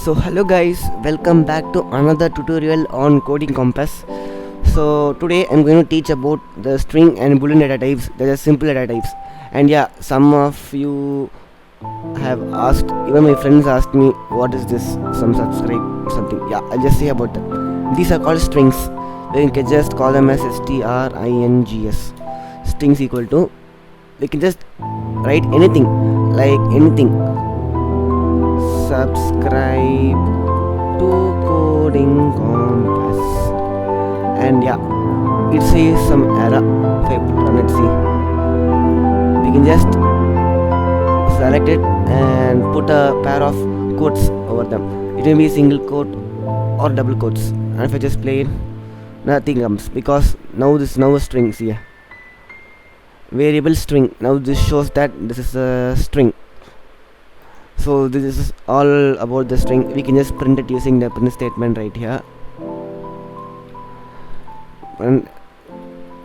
So hello guys, welcome back to another tutorial on coding compass. So today I'm going to teach about the string and boolean data types, that are simple data types. And yeah, some of you have asked, even my friends asked me what is this, some subscribe something. Yeah, I'll just say about that. These are called strings. We can just call them as strings. Strings equal to, we can just write anything, like anything. Subscribe to coding compass, and yeah, it says some error. If I put on it, see, we can just select it and put a pair of quotes over them. It may be single quote or double quotes, and if I just play it, nothing comes because now this a string. See here, variable string. Now this shows that this is a string. So this is all about the string. We can just print it using the print statement right here. And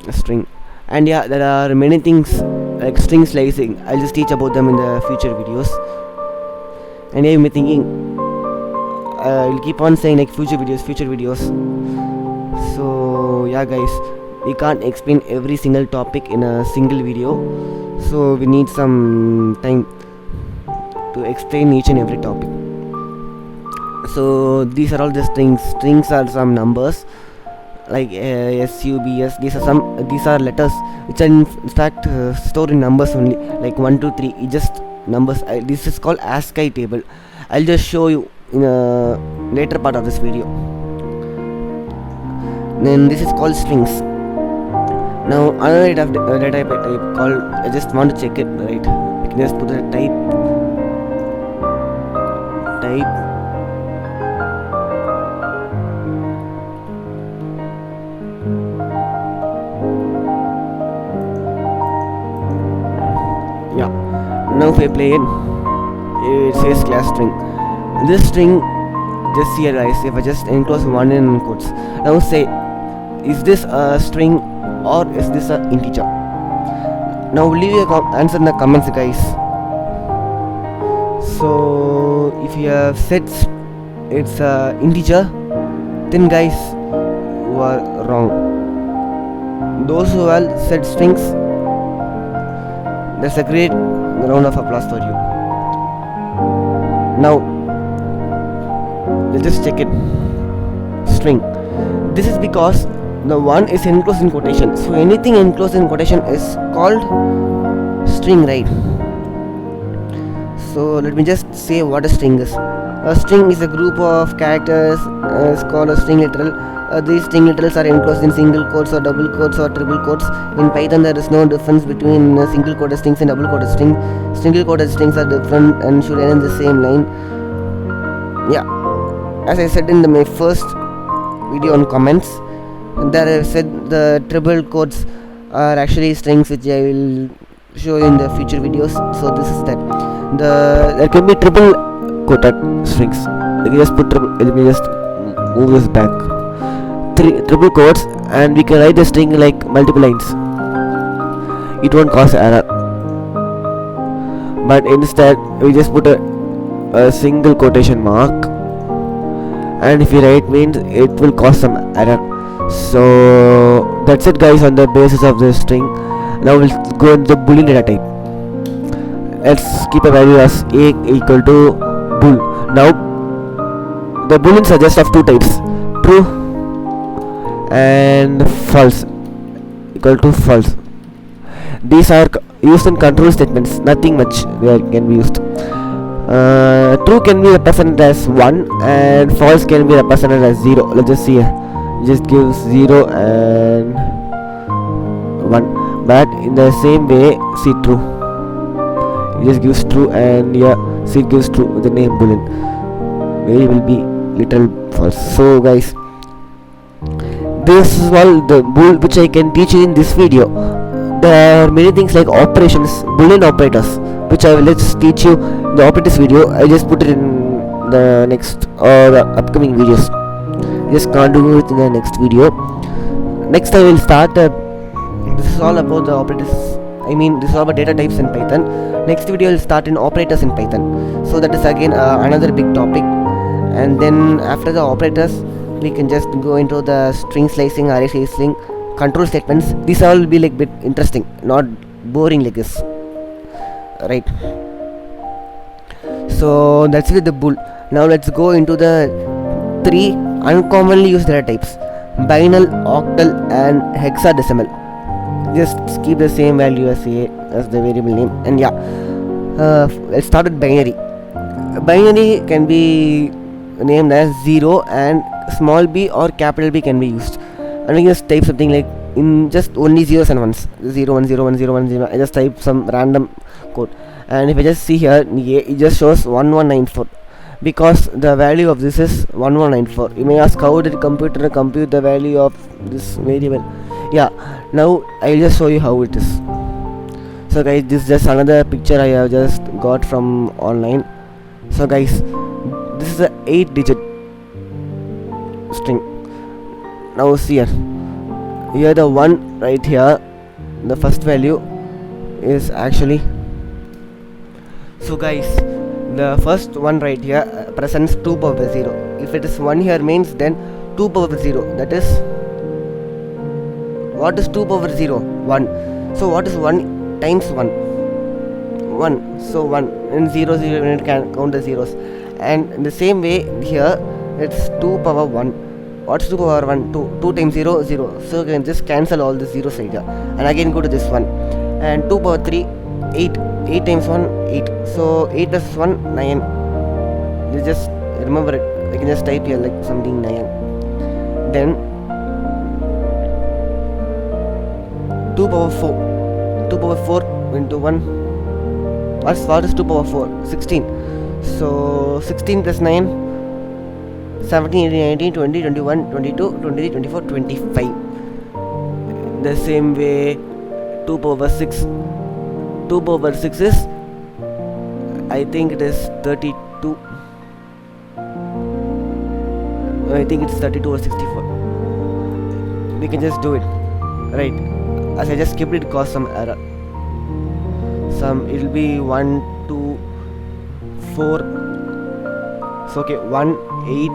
a string. And yeah, there are many things like string slicing. I'll just teach about them in the future videos. And yeah, you may be thinking, I'll keep on saying like future videos. So yeah guys, we can't explain every single topic in a single video. So we need some time to explain each and every topic. So these are all the strings. Strings are some numbers like SUBS. These are letters which are in fact stored in numbers only, like 1 2 3. It's just numbers. This is called ASCII table. I'll just show you in a later part of this video. Then this is called strings. Now another data type called, I just want to check it, right? I can just put the type. Yeah, now if I play it says class string. This string, just here guys, if I just enclose one in quotes, now say, is this a string or is this an integer? Now leave your answer in the comments guys. So if you have said it's a integer, then guys, you are wrong. Those who have said strings, that's a great round of applause for you. Now let's just check it. String. This is because the one is enclosed in quotation. So anything enclosed in quotation is called string, right? So let me just say what a string is. A string is a group of characters. It's called a string literal. These string literals are enclosed in single quotes or double quotes or triple quotes. In Python, there is no difference between single quoted strings and double quoted strings. Single quoted strings are different and should end in the same line. Yeah, as I said in my first video on comments, that I said the triple quotes are actually strings, which I will show you in the future videos. So this is that. There can be triple quoted strings. Let me just move this back. Triple quotes, and we can write the string like multiple lines. It won't cause error. But instead, we just put a single quotation mark, and if you write means it will cause some error. So that's it guys on the basis of the string. Now we'll go into the boolean data type. Let's keep a value as a equal to bool. Now the booleans are just of two types, true and false, equal to false. These are used in control statements, nothing much there can be used. True can be represented as 1 and false can be represented as 0. Let's just see here. It just gives 0 and 1, but in the same way, see true, it just gives true, and yeah, see it gives true with the name boolean. Where will be literal false. So guys, this is all the bool which I can teach you in this video. There are many things like operations, boolean operators, which I will just teach you in the operators video. I just put it in the next or the upcoming videos. Just continue it in the next video. Next I will start this is all about the operators. This is all about data types in Python. Next video will start in operators in Python. So that is again another big topic. and then after the operators we can just go into the string slicing, array slicing, control statements. These all will be like bit interesting, not boring like this, right? So that's with the bool. Now let's go into the 3 uncommonly used data types: binal, octal and hexadecimal. Just keep the same value as the variable name. And let's start with binary. Binary can be named as 0 and small b or capital B can be used. And we can just type something like in just only zeros and ones, 0 1 0 1 0 1 0. I just type some random code, and if I just see here, it just shows 1194 because the value of this is 1194. You may ask, how did the computer compute the value of this variable? Yeah, now I'll just show you how it is. So guys, this is just another picture I have just got from online. So guys, this is a 8-digit string. Now see here the 1 right here, the first value is actually, so guys, the first one right here presents 2 power 0. If it is 1 here means then 2 power 0, that is, what is 2 power 0? 1. So what is 1 times 1? 1. So 1 and 0 0, when it can count the zeros. And in the same way here it's 2 power 1. What's 2 power 1? 2. 2 times 0, 0. So you can just cancel all the zeros right here. And again go to this one. And 2 power 3, 8. 8 times 1, 8. So 8 plus 1, 9. You just remember it. I can just type here like something 9. Then 2 power 4. 2 power 4 into 1. What is 2 power 4? 16. So 16 plus 9. 17, 18, 19, 20, 21, 22, 23, 24, 25. The same way 2 power 6. 2 power 6 is, I think it is 32. I think it's 32 or 64. We can just do it, right? As I just skipped it, caused some error. It will be 1, 2, 4. So okay, 1, 8,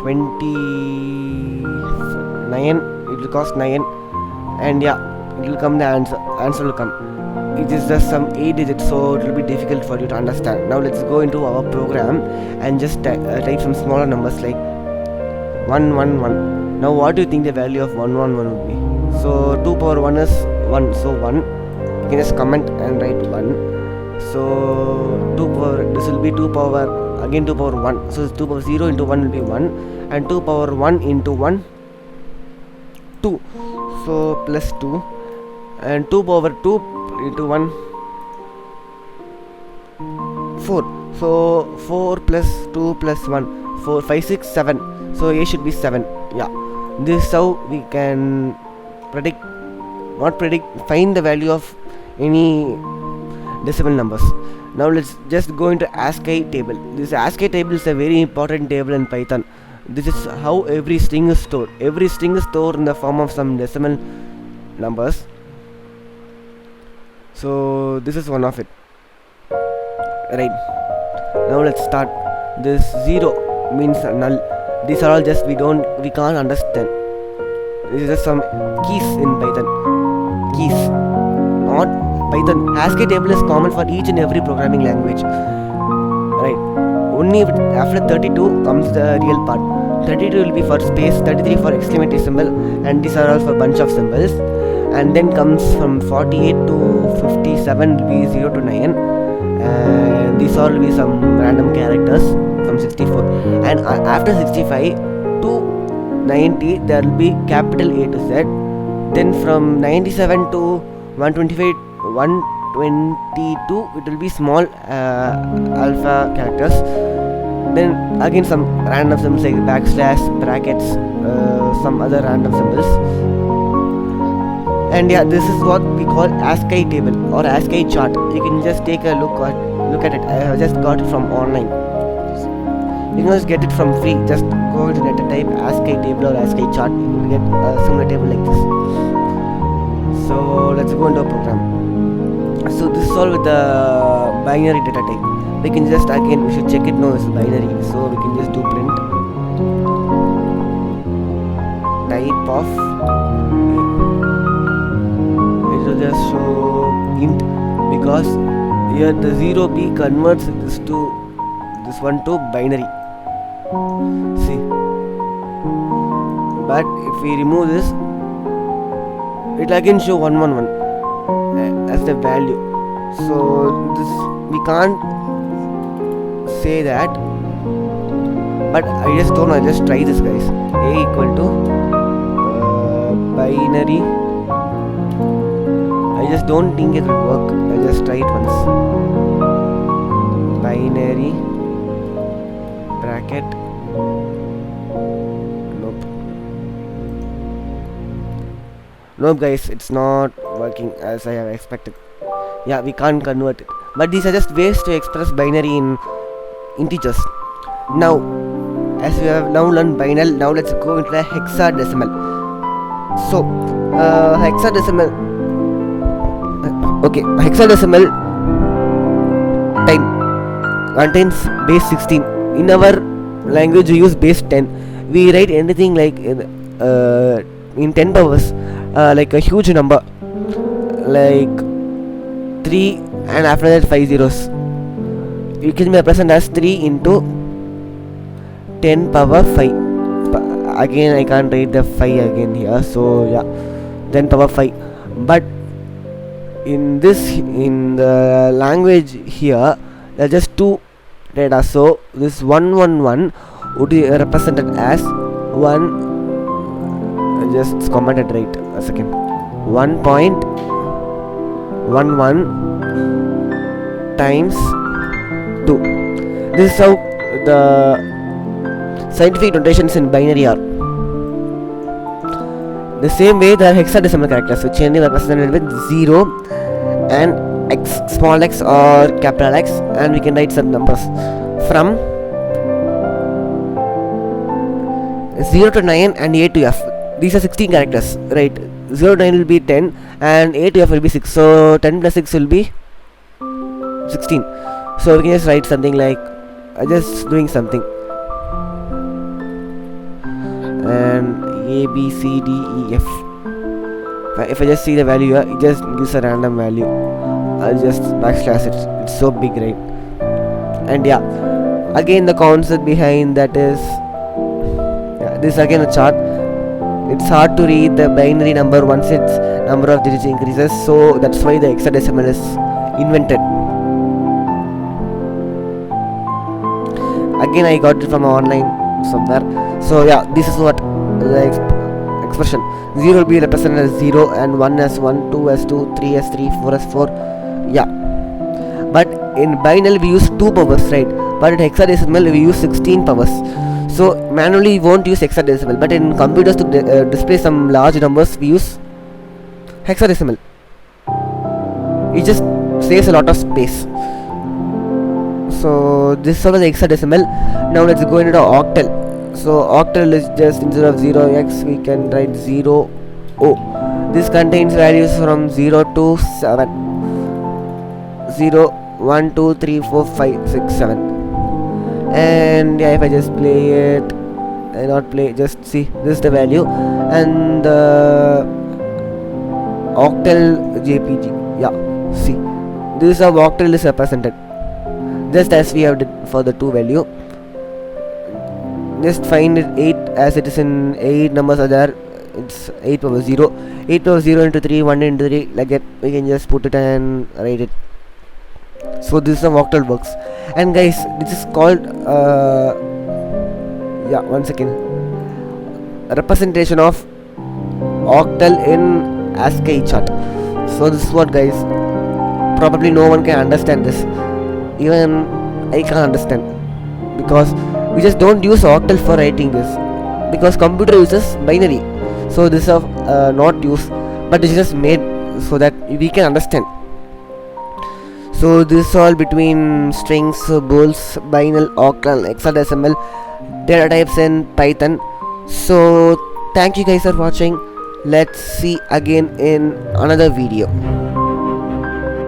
29. It will cost 9, and it will come, the answer will come. It is just some 8 digits, so it will be difficult for you to understand. Now let's go into our program and just type some smaller numbers like 111. Now what do you think the value of 111 would be? So 2 power 1 is 1, so 1. You can just comment and write 1. So 2 power, this will be 2 power, again 2 power 1. So 2 power 0 into 1 will be 1, and 2 power 1 into 1, 2. So plus 2, and 2 power 2 into 1, 4. So 4 plus 2 plus 1, 4, 5, 6, 7. So A should be 7. Yeah, this is how we can find the value of any decimal numbers. Now let's just go into ASCII table. This ASCII table is a very important table in Python. This is how every string is stored. Every string is stored in the form of some decimal numbers. So this is one of it, right? Now let's start. This 0 means null. These are all just we can't understand. This is just some keys in Python. Keys, not Python. ASCII table is common for each and every programming language, right? Only after 32 comes the real part. 32 will be for space, 33 for exclamatory symbol, and these are all for bunch of symbols. And then comes from 48 to 57 will be 0 to 9, and these all will be some random characters from 64. And after 65 to 90 there will be capital A to Z. Then from 97 to 122 it will be small alpha characters. Then again some random symbols like backslash, brackets, some other random symbols. And this is what we call ASCII table or ASCII chart. You can just take a look at it. I have just got it from online. You can just get it from free. Just go to datatype ASCII table or ASCII chart. You will get a similar table like this. So let's go into a program. So this is all with the binary data type. We can just again, we should check it now, it's binary, so we can just do print type of, it will just show int, because here the 0b converts this one to binary. See, but if we remove this, it will again show 111 as the value. So this we can't say that, but I just don't know. I just try this, guys. A equal to binary. I just don't think it will work. I just try it once. Binary bracket. Nope, guys, it's not working as I have expected. Yeah, we can't convert it. But these are just ways to express binary in integers. Now, as we have now learned binary, now let's go into the hexadecimal. So, hexadecimal. Okay, hexadecimal time contains base 16. In our language, we use base 10. We write anything like in 10 powers. Like a huge number, like 3 and after that 5 zeros. It can be represented as 3 into 10 power 5. Again, I can't write the 5 again here, so yeah, 10 power 5. But in the language here, there are just 2 data, so this 111 would be represented as 1. Just commented right a second. 1.11 times 2. This is how the scientific notations in binary are. The same way there are hexadecimal characters, which can be represented with 0 and x, small x or capital X, and we can write some numbers from 0 to 9 and A to F. These are 16 characters, right? 0 to 9 will be 10 and A to F will be 6. So 10 plus 6 will be 16. So we can just write something like just doing something, and A, B, C, D, E, F. If I just see the value here, it just gives a random value. I'll just backslash it. It's so big, right? And yeah, again the concept behind that is, this is again a chart. It's hard to read the binary number once its number of digits increases, so that's why the hexadecimal is invented. Again, I got it from online somewhere. So yeah, this is what the expression. 0 will be represented as 0 and 1 as 1, 2 as 2, 3 as 3, 4 as 4. Yeah. But in binary we use 2 powers, right? But in hexadecimal we use 16 powers. So manually we won't use hexadecimal, but in computers to display some large numbers we use hexadecimal. It just saves a lot of space. So this is all the hexadecimal. Now let's go into the octal. So octal is just, instead of 0x we can write 0 O. This contains values from 0 to 7. 0, 1, 2, 3, 4, 5, 6, 7. And yeah, if I just play it, I not play, just see, this is the value, and the octal JPG. Yeah, see, this is how octal is represented, just as we have did for the 2 value. Just find it 8 as it is in 8 numbers are there. It's 8 power 0. 8 power 0 into 3, 1 into 3, like that. We can just put it and write it. So this is how octal works. And guys, this is called one second, representation of octal in ASCII chart. So this is what, guys, probably no one can understand this. Even I can't understand, because we just don't use octal for writing this, because computer uses binary. So this is not used, but it's just made so that we can understand. So this is all between strings, bools, binary, octal, hexadecimal, data types in Python. So thank you guys for watching. Let's see again in another video.